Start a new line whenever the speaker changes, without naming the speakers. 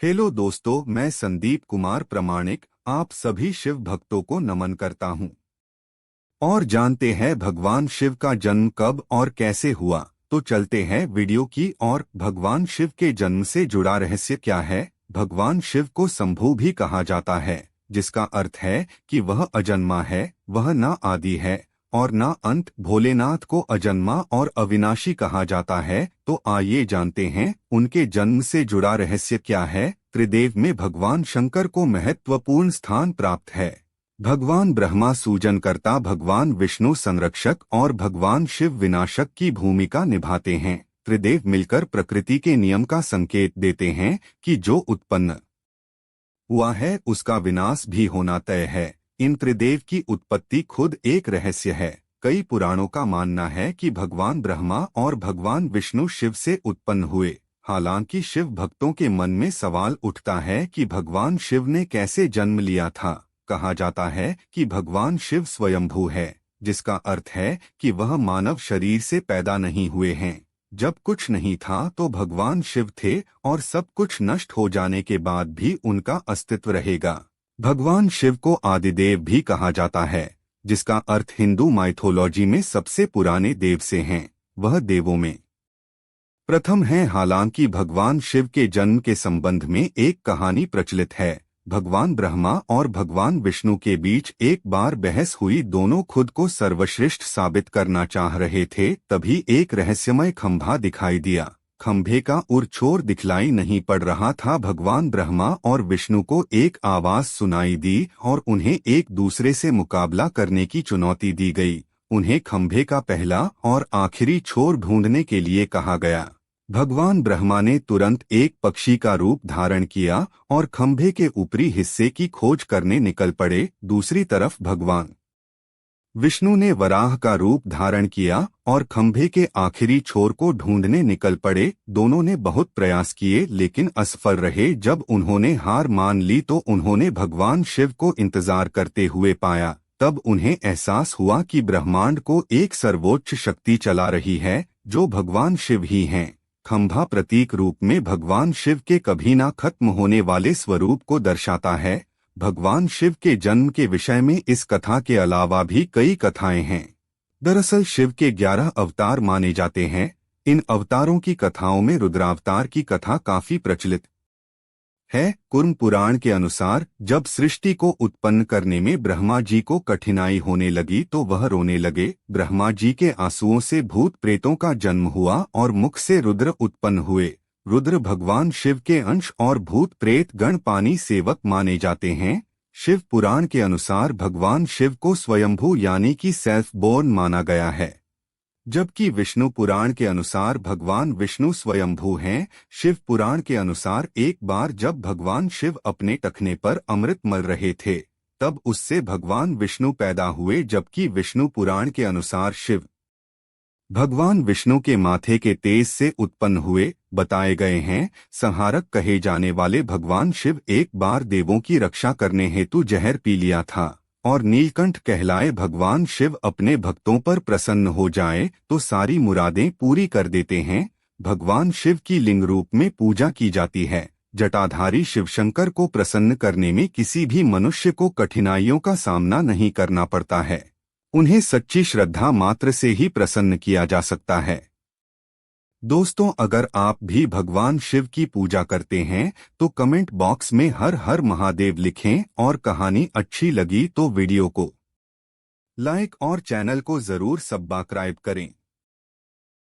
Hello दोस्तों, मैं संदीप कुमार प्रमाणिक आप सभी शिव भक्तों को नमन करता हूं। और जानते हैं भगवान शिव का जन्म कब और कैसे हुआ। तो चलते हैं वीडियो की और भगवान शिव के जन्म से जुड़ा रहस्य क्या है। भगवान शिव को शंभु भी कहा जाता है, जिसका अर्थ है कि वह अजन्मा है, वह ना आदि है और ना अंत। भोलेनाथ को अजन्मा और अविनाशी कहा जाता है। तो आइए जानते हैं उनके जन्म से जुड़ा रहस्य क्या है। त्रिदेव में भगवान शंकर को महत्वपूर्ण स्थान प्राप्त है। भगवान ब्रह्मा सूजनकर्ता, भगवान विष्णु संरक्षक और भगवान शिव विनाशक की भूमिका निभाते हैं। त्रिदेव मिलकर प्रकृति के नियम का संकेत देते हैं कि जो उत्पन्न हुआ है उसका विनाश भी होना तय है। इन त्रिदेव की उत्पत्ति खुद एक रहस्य है। कई पुराणों का मानना है कि भगवान ब्रह्मा और भगवान विष्णु शिव से उत्पन्न हुए। हालांकि शिव भक्तों के मन में सवाल उठता है कि भगवान शिव ने कैसे जन्म लिया था। कहा जाता है कि भगवान शिव स्वयंभू है, जिसका अर्थ है कि वह मानव शरीर से पैदा नहीं हुए हैं। जब कुछ नहीं था तो भगवान शिव थे और सब कुछ नष्ट हो जाने के बाद भी उनका अस्तित्व रहेगा। भगवान शिव को आदिदेव भी कहा जाता है, जिसका अर्थ हिंदू माइथोलॉजी में सबसे पुराने देव से हैं। वह देवों में प्रथम है। हालांकि भगवान शिव के जन्म के संबंध में एक कहानी प्रचलित है। भगवान ब्रह्मा और भगवान विष्णु के बीच एक बार बहस हुई। दोनों खुद को सर्वश्रेष्ठ साबित करना चाह रहे थे। तभी एक रहस्यमय खंभा दिखाई दिया। खंभे का उर छोर दिखलाई नहीं पड़ रहा था। भगवान ब्रह्मा और विष्णु को एक आवाज सुनाई दी और उन्हें एक दूसरे से मुकाबला करने की चुनौती दी गई। उन्हें खंभे का पहला और आखिरी छोर ढूंढने के लिए कहा गया। भगवान ब्रह्मा ने तुरंत एक पक्षी का रूप धारण किया और खंभे के ऊपरी हिस्से की खोज करने निकल पड़े। दूसरी तरफ भगवान विष्णु ने वराह का रूप धारण किया और खंभे के आखिरी छोर को ढूंढने निकल पड़े। दोनों ने बहुत प्रयास किए लेकिन असफल रहे। जब उन्होंने हार मान ली तो उन्होंने भगवान शिव को इंतजार करते हुए पाया। तब उन्हें एहसास हुआ कि ब्रह्मांड को एक सर्वोच्च शक्ति चला रही है, जो भगवान शिव ही हैं। खंभा प्रतीक रूप में भगवान शिव के कभी ना खत्म होने वाले स्वरूप को दर्शाता है। भगवान शिव के जन्म के विषय में इस कथा के अलावा भी कई कथाएं हैं। दरअसल शिव के 11 अवतार माने जाते हैं। इन अवतारों की कथाओं में रुद्रावतार की कथा काफी प्रचलित है। कुर्म पुराण के अनुसार जब सृष्टि को उत्पन्न करने में ब्रह्मा जी को कठिनाई होने लगी तो वह रोने लगे। ब्रह्मा जी के आंसुओं से भूत प्रेतों का जन्म हुआ और मुख से रुद्र उत्पन्न हुए। रुद्र भगवान शिव के अंश और भूत प्रेत गण पानी सेवक माने जाते हैं। शिव पुराण के अनुसार भगवान शिव को स्वयंभू यानी कि सेल्फ बोर्न माना गया है, जबकि विष्णु पुराण के अनुसार भगवान विष्णु स्वयंभू हैं। शिव पुराण के अनुसार एक बार जब भगवान शिव अपने टखने पर अमृत मल रहे थे, तब उससे भगवान विष्णु पैदा हुए। जबकि विष्णु पुराण के अनुसार शिव भगवान विष्णु के माथे के तेज से उत्पन्न हुए बताए गए हैं। संहारक कहे जाने वाले भगवान शिव एक बार देवों की रक्षा करने हेतु जहर पी लिया था और नीलकंठ कहलाए भगवान शिव अपने भक्तों पर प्रसन्न हो जाए तो सारी मुरादें पूरी कर देते हैं। भगवान शिव की लिंग रूप में पूजा की जाती है। जटाधारी शिवशंकर को प्रसन्न करने में किसी भी मनुष्य को कठिनाइयों का सामना नहीं करना पड़ता है। उन्हें सच्ची श्रद्धा मात्र से ही प्रसन्न किया जा सकता है। दोस्तों, अगर आप भी भगवान शिव की पूजा करते हैं तो कमेंट बॉक्स में हर हर महादेव लिखें और कहानी अच्छी लगी तो वीडियो को लाइक और चैनल को जरूर सब्सक्राइब करें।